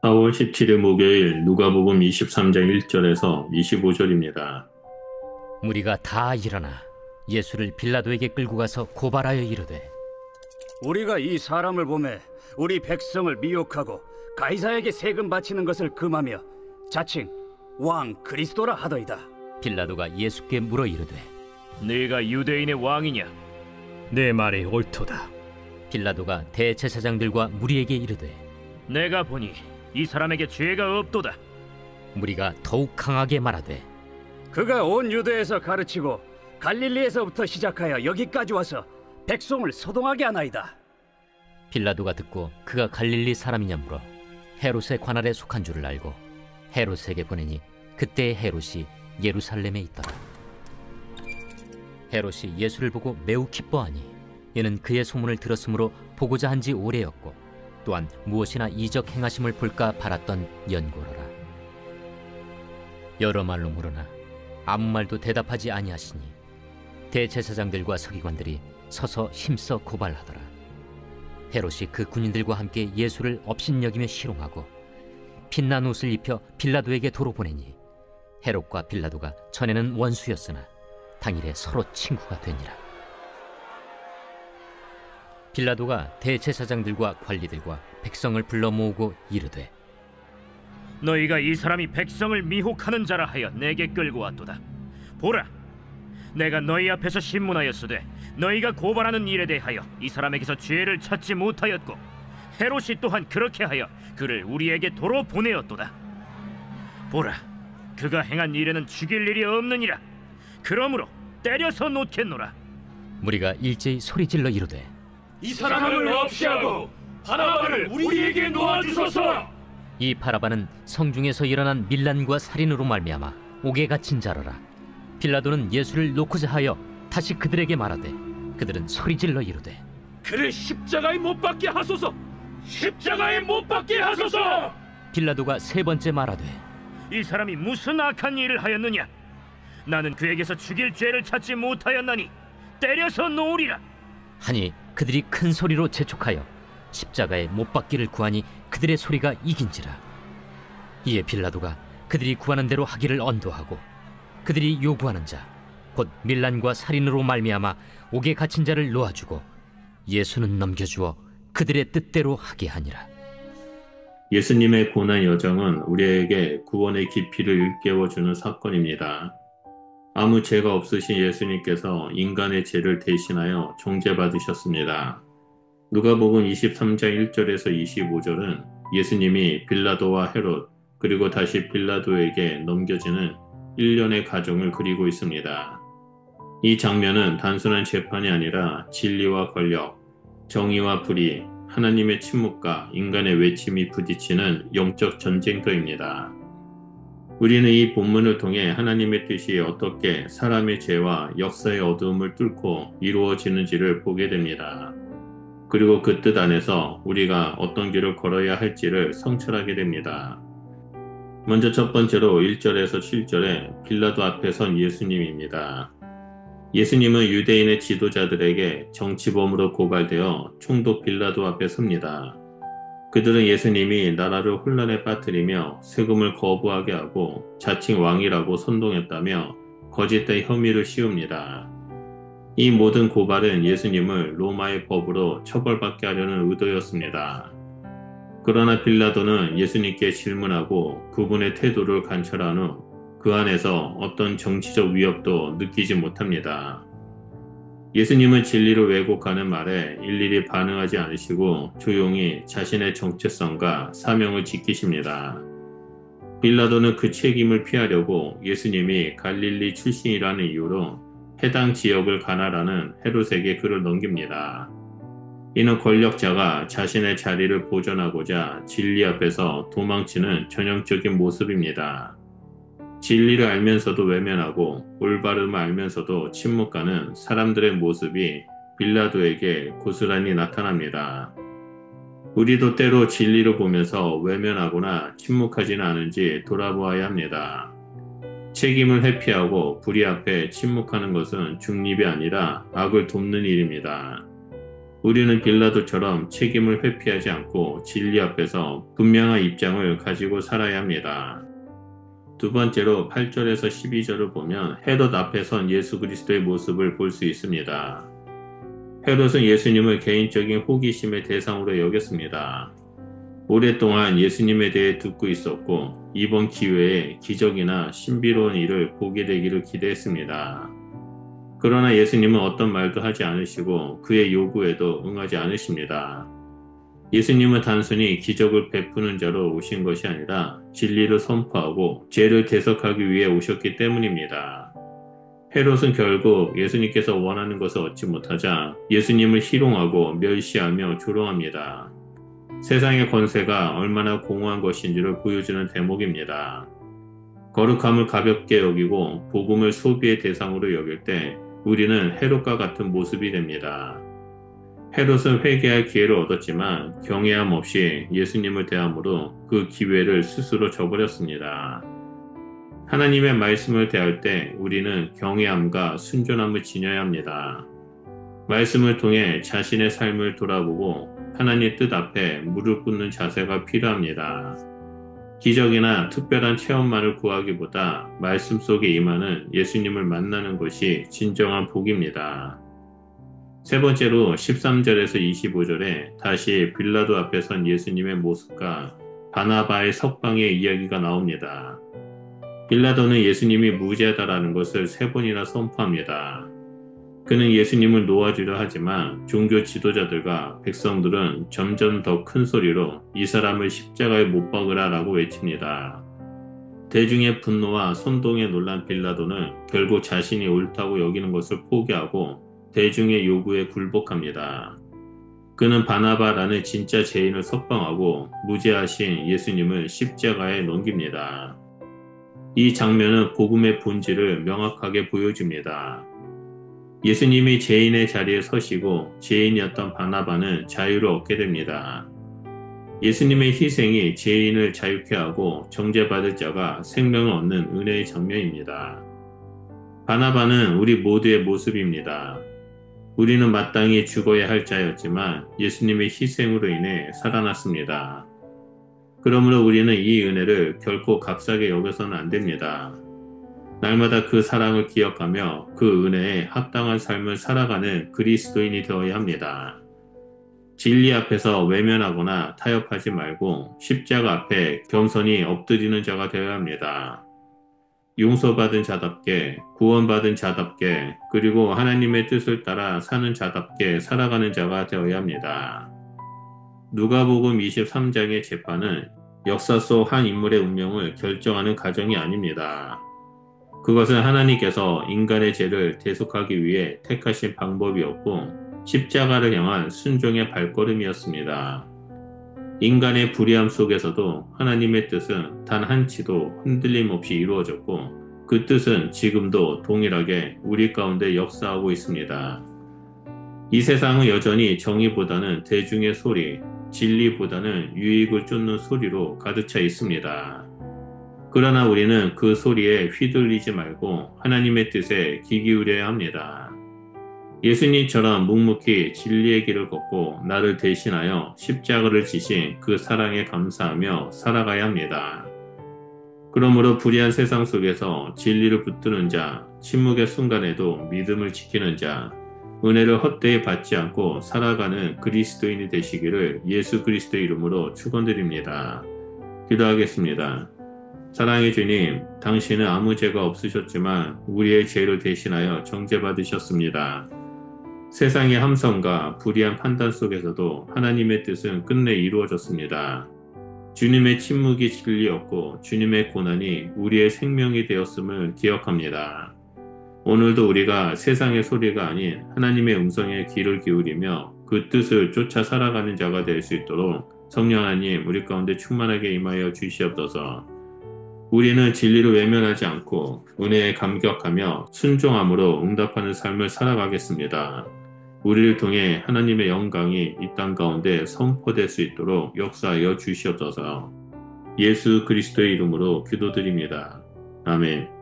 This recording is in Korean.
4월 17일 목요일 누가복음 23장 1절에서 25절입니다. 무리가 다 일어나 예수를 빌라도에게 끌고 가서 고발하여 이르되, 우리가 이 사람을 보매 우리 백성을 미혹하고 가이사에게 세금 바치는 것을 금하며 자칭 왕 그리스도라 하더이다. 빌라도가 예수께 물어 이르되, 네가 유대인의 왕이냐? 내 말이 옳도다. 빌라도가 대제사장들과 무리에게 이르되, 내가 보니 이 사람에게 죄가 없도다. 무리가 더욱 강하게 말하되, 그가 온 유대에서 가르치고 갈릴리에서부터 시작하여 여기까지 와서 백성을 소동하게 하나이다. 빌라도가 듣고 그가 갈릴리 사람이냐 물어 헤롯의 관할에 속한 줄을 알고 헤롯에게 보내니 그때 헤롯이 예루살렘에 있더라. 헤롯이 예수를 보고 매우 기뻐하니 이는 그의 소문을 들었으므로 보고자 한 지 오래였고 또한 무엇이나 이적 행하심을 볼까 바랐던 연고로라. 여러 말로 물으나 아무 말도 대답하지 아니하시니 대제사장들과 서기관들이 서서 힘써 고발하더라. 헤롯이 그 군인들과 함께 예수를 업신여기며 희롱하고 빛난 옷을 입혀 빌라도에게 도로 보내니 헤롯과 빌라도가 전에는 원수였으나 당일에 서로 친구가 되니라. 빌라도가 대제사장들과 관리들과 백성을 불러 모으고 이르되, 너희가 이 사람이 백성을 미혹하는 자라 하여 내게 끌고 왔도다. 보라, 내가 너희 앞에서 신문하였으되 너희가 고발하는 일에 대하여 이 사람에게서 죄를 찾지 못하였고 헤롯이 또한 그렇게 하여 그를 우리에게 도로 보내었도다. 보라, 그가 행한 일에는 죽일 일이 없느니라. 그러므로 때려서 놓겠노라. 무리가 일제히 소리질러 이르되, 이 사람을 없이 하고 바라바를 우리에게 놓아주소서. 이 바라바는 성중에서 일어난 밀란과 살인으로 말미암아 옥에 갇힌 자로라. 빌라도는 예수를 놓고자 하여 다시 그들에게 말하되 그들은 소리질러 이르되, 그를 십자가에 못 박게 하소서. 십자가에 못 박게 하소서. 빌라도가 세 번째 말하되, 이 사람이 무슨 악한 일을 하였느냐? 나는 그에게서 죽일 죄를 찾지 못하였나니 때려서 놓으리라. 하니 그들이 큰 소리로 재촉하여 십자가에 못 박기를 구하니 그들의 소리가 이긴지라. 이에 빌라도가 그들이 구하는 대로 하기를 언도하고 그들이 요구하는 자 곧 밀란과 살인으로 말미암아 옥에 갇힌 자를 놓아주고 예수는 넘겨주어 그들의 뜻대로 하게 하니라. 예수님의 고난 여정은 우리에게 구원의 깊이를 일깨워주는 사건입니다. 아무 죄가 없으신 예수님께서 인간의 죄를 대신하여 정죄받으셨습니다. 누가복음 23장 1절에서 25절은 예수님이 빌라도와 헤롯 그리고 다시 빌라도에게 넘겨지는 일련의 과정을 그리고 있습니다. 이 장면은 단순한 재판이 아니라 진리와 권력, 정의와 불의, 하나님의 침묵과 인간의 외침이 부딪히는 영적 전쟁터입니다. 우리는 이 본문을 통해 하나님의 뜻이 어떻게 사람의 죄와 역사의 어두움을 뚫고 이루어지는지를 보게 됩니다. 그리고 그 뜻 안에서 우리가 어떤 길을 걸어야 할지를 성찰하게 됩니다. 먼저 첫 번째로 1절에서 7절에 빌라도 앞에 선 예수님입니다. 예수님은 유대인의 지도자들에게 정치범으로 고발되어 총독 빌라도 앞에 섭니다. 그들은 예수님이 나라를 혼란에 빠뜨리며 세금을 거부하게 하고 자칭 왕이라고 선동했다며 거짓된 혐의를 씌웁니다. 이 모든 고발은 예수님을 로마의 법으로 처벌받게 하려는 의도였습니다. 그러나 빌라도는 예수님께 질문하고 그분의 태도를 관찰한 후 그 안에서 어떤 정치적 위협도 느끼지 못합니다. 예수님은 진리를 왜곡하는 말에 일일이 반응하지 않으시고 조용히 자신의 정체성과 사명을 지키십니다. 빌라도는 그 책임을 피하려고 예수님이 갈릴리 출신이라는 이유로 해당 지역을 가나라는 헤롯에게 그를 넘깁니다. 이는 권력자가 자신의 자리를 보존하고자 진리 앞에서 도망치는 전형적인 모습입니다. 진리를 알면서도 외면하고 올바름을 알면서도 침묵하는 사람들의 모습이 빌라도에게 고스란히 나타납니다. 우리도 때로 진리를 보면서 외면하거나 침묵하지는 않은지 돌아보아야 합니다. 책임을 회피하고 불의 앞에 침묵하는 것은 중립이 아니라 악을 돕는 일입니다. 우리는 빌라도처럼 책임을 회피하지 않고 진리 앞에서 분명한 입장을 가지고 살아야 합니다. 두 번째로 8절에서 12절을 보면 헤롯 앞에 선 예수 그리스도의 모습을 볼 수 있습니다. 헤롯은 예수님을 개인적인 호기심의 대상으로 여겼습니다. 오랫동안 예수님에 대해 듣고 있었고 이번 기회에 기적이나 신비로운 일을 보게 되기를 기대했습니다. 그러나 예수님은 어떤 말도 하지 않으시고 그의 요구에도 응하지 않으십니다. 예수님은 단순히 기적을 베푸는 자로 오신 것이 아니라 진리를 선포하고 죄를 대속하기 위해 오셨기 때문입니다. 헤롯은 결국 예수님께서 원하는 것을 얻지 못하자 예수님을 희롱하고 멸시하며 조롱합니다. 세상의 권세가 얼마나 공허한 것인지를 보여주는 대목입니다. 거룩함을 가볍게 여기고 복음을 소비의 대상으로 여길 때 우리는 헤롯과 같은 모습이 됩니다. 헤롯은 회개할 기회를 얻었지만 경외함 없이 예수님을 대함으로 그 기회를 스스로 저버렸습니다. 하나님의 말씀을 대할 때 우리는 경외함과 순종함을 지녀야 합니다. 말씀을 통해 자신의 삶을 돌아보고 하나님의 뜻 앞에 무릎 꿇는 자세가 필요합니다. 기적이나 특별한 체험만을 구하기보다 말씀 속에 임하는 예수님을 만나는 것이 진정한 복입니다. 세 번째로 13절에서 25절에 다시 빌라도 앞에 선 예수님의 모습과 바나바의 석방의 이야기가 나옵니다. 빌라도는 예수님이 무죄하다라는 것을 3번이나 선포합니다. 그는 예수님을 놓아주려 하지만 종교 지도자들과 백성들은 점점 더 큰 소리로 이 사람을 십자가에 못 박으라 라고 외칩니다. 대중의 분노와 선동에 놀란 빌라도는 결국 자신이 옳다고 여기는 것을 포기하고 대중의 요구에 굴복합니다. 그는 바나바라는 진짜 죄인을 석방하고 무죄하신 예수님을 십자가에 넘깁니다. 이 장면은 복음의 본질을 명확하게 보여줍니다. 예수님이 죄인의 자리에 서시고 죄인이었던 바나바는 자유를 얻게 됩니다. 예수님의 희생이 죄인을 자유케 하고 정죄받을 자가 생명을 얻는 은혜의 장면입니다. 바나바는 우리 모두의 모습입니다. 우리는 마땅히 죽어야 할 자였지만 예수님의 희생으로 인해 살아났습니다. 그러므로 우리는 이 은혜를 결코 값싸게 여겨서는 안 됩니다. 날마다 그 사랑을 기억하며 그 은혜에 합당한 삶을 살아가는 그리스도인이 되어야 합니다. 진리 앞에서 외면하거나 타협하지 말고 십자가 앞에 겸손히 엎드리는 자가 되어야 합니다. 용서받은 자답게, 구원받은 자답게, 그리고 하나님의 뜻을 따라 사는 자답게 살아가는 자가 되어야 합니다. 누가복음 23장의 재판은 역사 속 한 인물의 운명을 결정하는 과정이 아닙니다. 그것은 하나님께서 인간의 죄를 대속하기 위해 택하신 방법이었고 십자가를 향한 순종의 발걸음이었습니다. 인간의 불의함 속에서도 하나님의 뜻은 단 한치도 흔들림 없이 이루어졌고 그 뜻은 지금도 동일하게 우리 가운데 역사하고 있습니다. 이 세상은 여전히 정의보다는 대중의 소리, 진리보다는 유익을 쫓는 소리로 가득 차 있습니다. 그러나 우리는 그 소리에 휘둘리지 말고 하나님의 뜻에 귀 기울여야 합니다. 예수님처럼 묵묵히 진리의 길을 걷고 나를 대신하여 십자가를 지신 그 사랑에 감사하며 살아가야 합니다. 그러므로 불의한 세상 속에서 진리를 붙드는 자, 침묵의 순간에도 믿음을 지키는 자, 은혜를 헛되이 받지 않고 살아가는 그리스도인이 되시기를 예수 그리스도의 이름으로 축원드립니다. 기도하겠습니다. 사랑의 주님, 당신은 아무 죄가 없으셨지만 우리의 죄를 대신하여 정죄받으셨습니다. 세상의 함성과 불의한 판단 속에서도 하나님의 뜻은 끝내 이루어졌습니다. 주님의 침묵이 진리였고 주님의 고난이 우리의 생명이 되었음을 기억합니다. 오늘도 우리가 세상의 소리가 아닌 하나님의 음성에 귀를 기울이며 그 뜻을 쫓아 살아가는 자가 될 수 있도록 성령 하나님 우리 가운데 충만하게 임하여 주시옵소서. 우리는 진리를 외면하지 않고 은혜에 감격하며 순종함으로 응답하는 삶을 살아가겠습니다. 우리를 통해 하나님의 영광이 이 땅 가운데 선포될 수 있도록 역사하여 주시옵소서. 예수 그리스도의 이름으로 기도드립니다. 아멘.